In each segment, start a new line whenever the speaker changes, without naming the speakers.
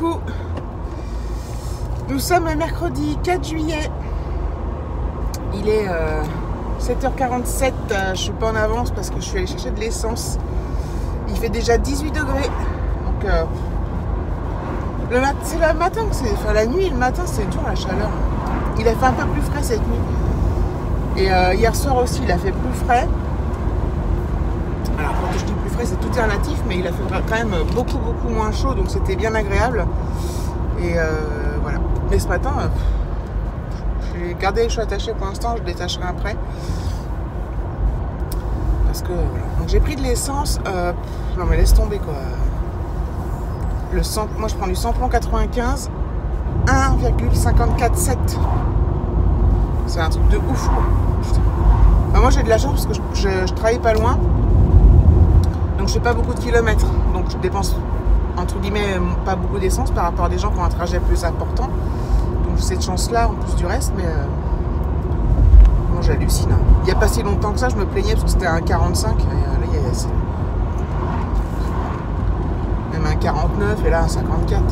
coucou. Nous sommes le mercredi 4 juillet. Il est 7h47. Je suis pas en avance parce que je suis allée chercher de l'essence. Il fait déjà 18 degrés. Donc c'est le matin, enfin la nuit et le matin c'est dur la chaleur. Il a fait un peu plus frais cette nuit. Et hier soir aussi il a fait plus frais. Alors quand je dis plus frais c'est tout est relatif, mais il a fait quand même beaucoup moins chaud, donc c'était bien agréable. Et voilà. Mais ce matin, j'ai gardé les cheveux attachés pour l'instant, je détacherai après. Parce que voilà. Donc j'ai pris de l'essence. Non mais laisse tomber quoi. Moi je prends du samplon 95 1,547. C'est un truc de ouf quoi. Enfin, moi j'ai de la chance parce que je travaille pas loin. Donc je fais pas beaucoup de kilomètres. Donc je dépense entre guillemets pas beaucoup d'essence par rapport à des gens qui ont un trajet plus important. Donc j'ai cette chance là en plus du reste, mais bon, j'hallucine. Il n'y a pas si longtemps que ça, je me plaignais parce que c'était un 45 et là il y a même un 49 et là un 54.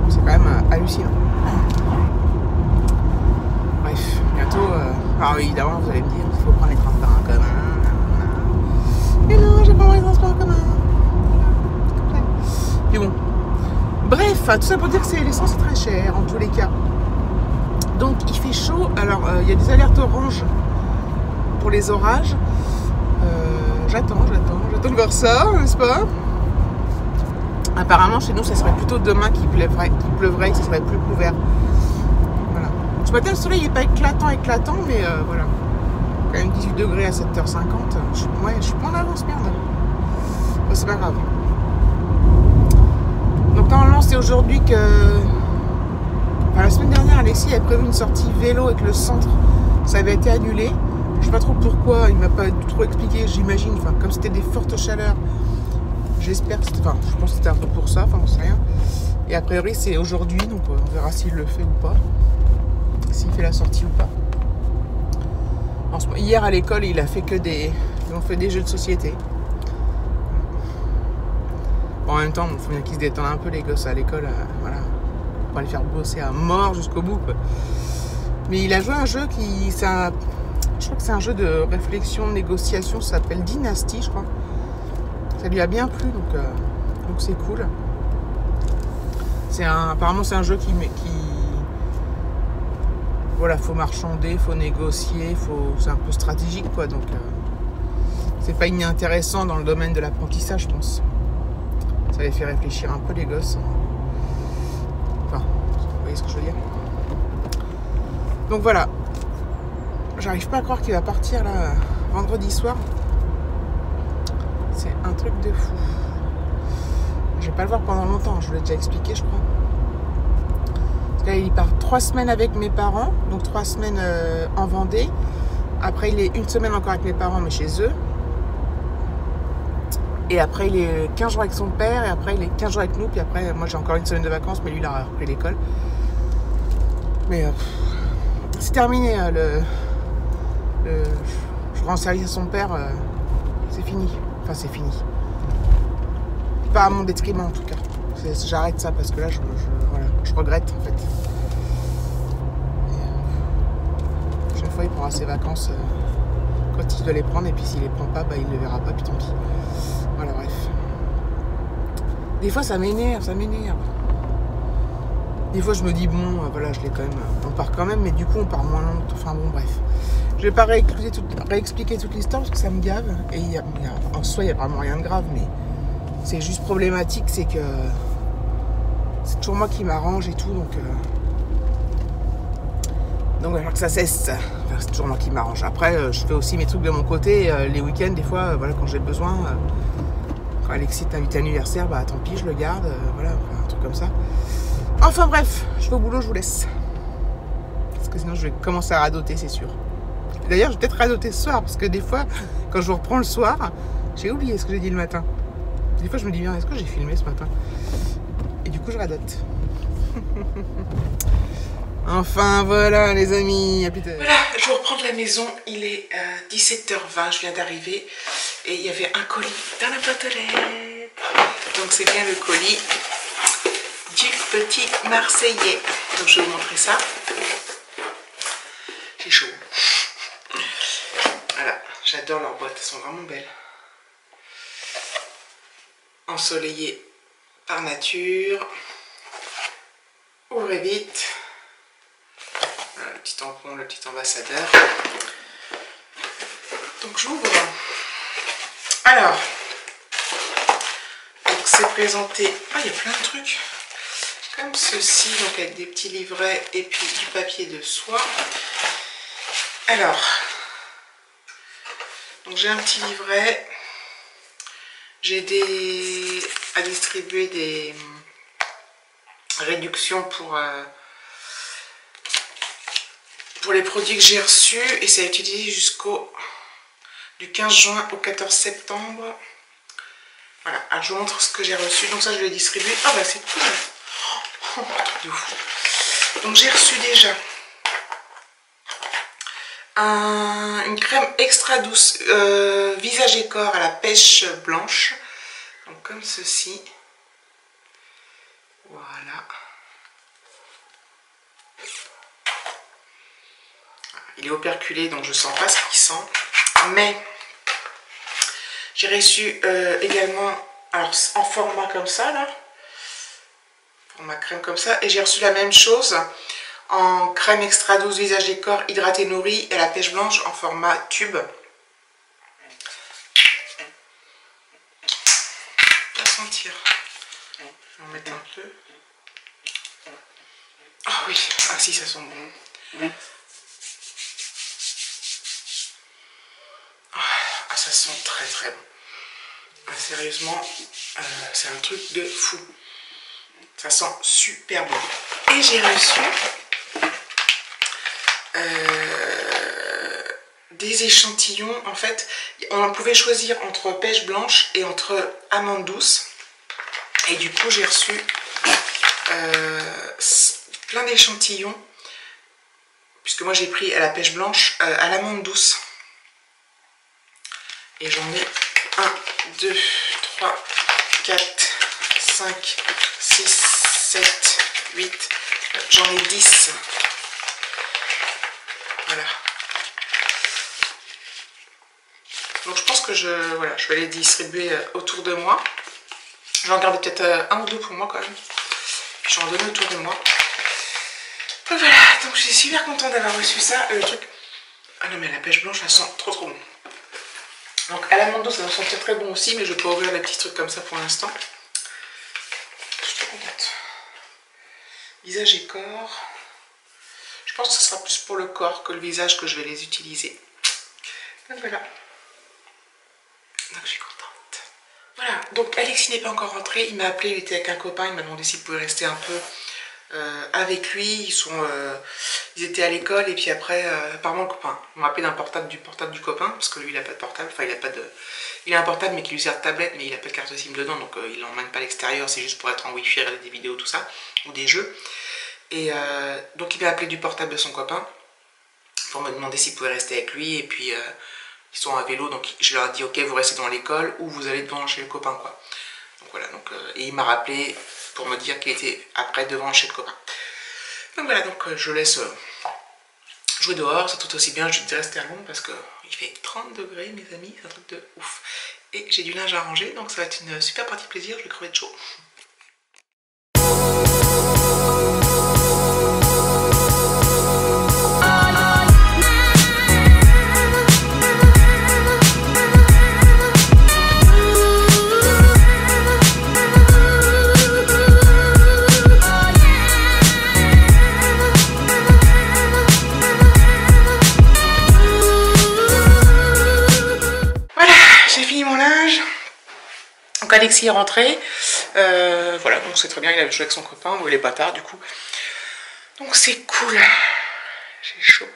C'est quand même hallucinant. Bref, bientôt. Alors oui, évidemment, vous allez me dire qu'il faut prendre les transports en commun. Mais non, j'ai pas pris les transports en commun. Puis bon. Bref, tout ça pour dire que l'essence est très cher en tous les cas. Donc il fait chaud. Alors il y a des alertes oranges pour les orages. J'attends de voir ça, n'est-ce pas? Apparemment chez nous ça serait plutôt demain qu'il pleuvrait et que ça serait plus couvert. Voilà. Ce matin le soleil n'est pas éclatant, mais voilà. Quand même 18 degrés à 7h50. Je suis pas en avance, merde. Bon, c'est pas grave. Donc normalement c'est aujourd'hui que... Enfin, la semaine dernière Alexis avait prévu une sortie vélo avec le centre. Ça avait été annulé. Je sais pas trop pourquoi, il m'a pas trop expliqué, j'imagine. Enfin, comme c'était des fortes chaleurs. J'espère que c'était... Enfin, je pense que c'était un peu pour ça, enfin on sait rien. Et a priori c'est aujourd'hui, donc on verra s'il le fait ou pas. S'il fait la sortie ou pas. Hier à l'école il a fait que des... Ils ont fait des jeux de société. Bon, en même temps, il faut bien qu'ils se détendent un peu les gosses à l'école, voilà. On va les faire bosser à mort jusqu'au bout, quoi. Mais il a joué à un jeu qui... je crois que c'est un jeu de réflexion, de négociation, ça s'appelle Dynasty, je crois. Ça lui a bien plu, donc c'est cool. Apparemment c'est un jeu qui voilà, faut marchander, faut négocier, c'est un peu stratégique quoi, donc c'est pas inintéressant dans le domaine de l'apprentissage, je pense. Ça les fait réfléchir un peu les gosses. Enfin, vous voyez ce que je veux dire. Donc voilà. J'arrive pas à croire qu'il va partir là vendredi soir. C'est un truc de fou. Je vais pas le voir pendant longtemps, je vous l'ai déjà expliqué je crois. Parce que là, il part 3 semaines avec mes parents, donc 3 semaines en Vendée. Après il est 1 semaine encore avec mes parents mais chez eux. Et après il est 15 jours avec son père, et après il est 15 jours avec nous, puis après moi j'ai encore 1 semaine de vacances, mais lui il a repris l'école. Mais c'est terminé, je rends service à son père, c'est fini. Enfin c'est fini. Pas à mon détriment en tout cas. J'arrête ça parce que là voilà, je regrette en fait. La prochaine fois il prendra ses vacances quand il doit les prendre, et puis s'il les prend pas, bah il les verra pas, puis tant pis. Voilà, bref. Des fois ça m'énerve. Des fois je me dis bon, voilà, je l'ai quand même. On part quand même, mais du coup on part moins longtemps. Enfin bon, bref. Je vais pas réexpliquer toute l'histoire parce que ça me gave. Et en soi il y a vraiment rien de grave, mais c'est juste problématique, c'est que c'est toujours moi qui m'arrange et tout, donc il va falloir que ça cesse. Enfin, c'est toujours moi qui m'arrange. Après je fais aussi mes trucs de mon côté, les week-ends des fois, voilà, quand j'ai besoin. Quand Alexis est invité à l'anniversaire, bah tant pis, je le garde, voilà, un truc comme ça. Enfin bref, je vais au boulot, je vous laisse. Parce que sinon je vais commencer à radoter, c'est sûr. D'ailleurs, je vais peut-être radoter ce soir, parce que des fois, quand je vous reprends le soir, j'ai oublié ce que j'ai dit le matin. Des fois, je me dis bien, est-ce que j'ai filmé ce matin? Et du coup, je radote. Enfin, voilà, les amis, à plus tard. Voilà, je vous reprends de la maison. Il est 17h20, je viens d'arriver. Et il y avait un colis dans la boîte aux lettres. Donc, c'est bien le colis du petit Marseillais. Donc je vais vous montrer ça. J'ai chaud. Voilà, j'adore leurs boîtes, elles sont vraiment belles. Ensoleillées par nature. Ouvrez vite. Voilà, le petit tampon, le petit ambassadeur. Donc j'ouvre. Alors, c'est présenté. Ah, il y a plein de trucs. Comme ceci, donc avec des petits livrets et puis du papier de soie. Alors, j'ai un petit livret. J'ai à distribuer des réductions pour les produits que j'ai reçus et c'est à utiliser du 15 juin au 14 septembre. Voilà, alors je vous montre ce que j'ai reçu. Donc ça, je vais distribuer. Ah bah c'est cool. Oh, truc de fou. Donc j'ai reçu déjà une crème extra douce visage et corps à la pêche blanche. Donc comme ceci. Voilà. Il est operculé, donc je sens pas ce qu'il sent. Mais j'ai reçu également, alors en format comme ça là, format crème comme ça, et j'ai reçu la même chose en crème extra douce visage et corps hydraté nourri et à la pêche blanche en format tube. On va sentir. Je vais en mettre un peu. Ah oui, ah si, ça sent bon. Ah, ça sent très très bon. Ah, sérieusement, c'est un truc de fou. Ça sent super bon. Et j'ai reçu des échantillons. En fait, on pouvait choisir entre pêche blanche et entre amande douce. Et du coup, j'ai reçu plein d'échantillons. Puisque moi, j'ai pris à la pêche blanche à l'amande douce. Et j'en ai 1, 2, 3, 4, 5, 6, 7, 8. J'en ai 10. Voilà. Donc je pense que je vais les distribuer autour de moi. Je vais en garder peut-être 1 ou 2 pour moi quand même. Puis je vais en donner autour de moi. Et voilà, donc je suis super contente d'avoir reçu ça. Le truc... Ah non mais la pêche blanche, elle sent trop trop bon. Donc à l'amande douce, ça va sentir très bon aussi, mais je peux pas ouvrir les petits trucs comme ça pour l'instant. Je suis trop contente. Visage et corps. Je pense que ce sera plus pour le corps que le visage que je vais les utiliser. Donc voilà. Donc je suis contente. Voilà, donc Alexis n'est pas encore rentré. Il m'a appelé, il était avec un copain, il m'a demandé s'il pouvait rester un peu avec lui. Ils étaient à l'école et puis après, apparemment le copain m'a appelé du portable du copain, parce que lui il n'a pas de portable, enfin il a un portable mais qui lui sert de tablette, mais il n'a pas de carte SIM dedans, donc il l'emmène pas à l'extérieur, c'est juste pour être en wifi, regarder des vidéos, tout ça, ou des jeux. Et donc il m'a appelé du portable de son copain pour me demander s'il pouvait rester avec lui, et puis ils sont à vélo, donc je leur ai dit ok, vous restez dans l'école ou vous allez devant chez le copain quoi. Donc voilà, donc, et il m'a rappelé pour me dire qu'il était après devant chez le copain. Donc voilà, donc je laisse jouer dehors, c'est tout aussi bien, je vais rester à l'ombre parce qu'il fait 30 degrés mes amis, c'est un truc de ouf. Et j'ai du linge à ranger, donc ça va être une super partie plaisir, je vais crever de chaud. Donc Alexis est rentré, voilà, donc c'est très bien, il a joué avec son copain, il est pas tard du coup. Donc c'est cool, j'ai chaud.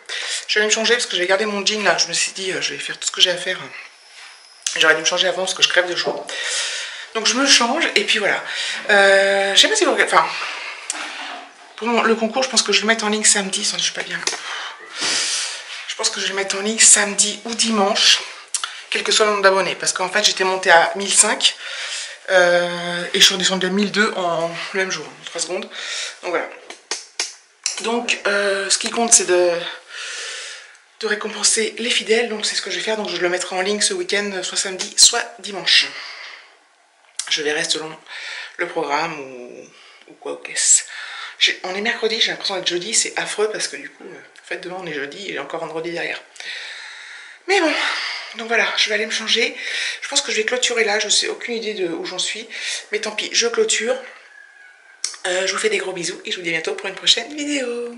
Je vais me changer parce que j'avais gardé mon jean là, je me suis dit je vais faire tout ce que j'ai à faire. J'aurais dû me changer avant parce que je crève de chaud. Donc je me change et puis voilà. Je sais pas si vous regardez, enfin, pour le concours je pense que je vais le mettre en ligne samedi, je suis pas bien. Je pense que je vais le mettre en ligne samedi ou dimanche. Quel que soit le nombre d'abonnés, parce qu'en fait j'étais montée à 1005, Et je suis redescendue à 1002 en le même jour, en 3 secondes. Donc voilà. Donc ce qui compte c'est de récompenser les fidèles. Donc c'est ce que je vais faire. Donc je le mettrai en ligne ce week-end, soit samedi, soit dimanche. Je verrai selon le programme ou quoi, ou qu'est-ce. On est mercredi, j'ai l'impression d'être jeudi, c'est affreux parce que du coup, en fait demain on est jeudi et encore vendredi derrière. Mais bon, donc voilà, je vais aller me changer. Je pense que je vais clôturer là, je sais aucune idée de où j'en suis. Mais tant pis, je clôture. Je vous fais des gros bisous et je vous dis à bientôt pour une prochaine vidéo.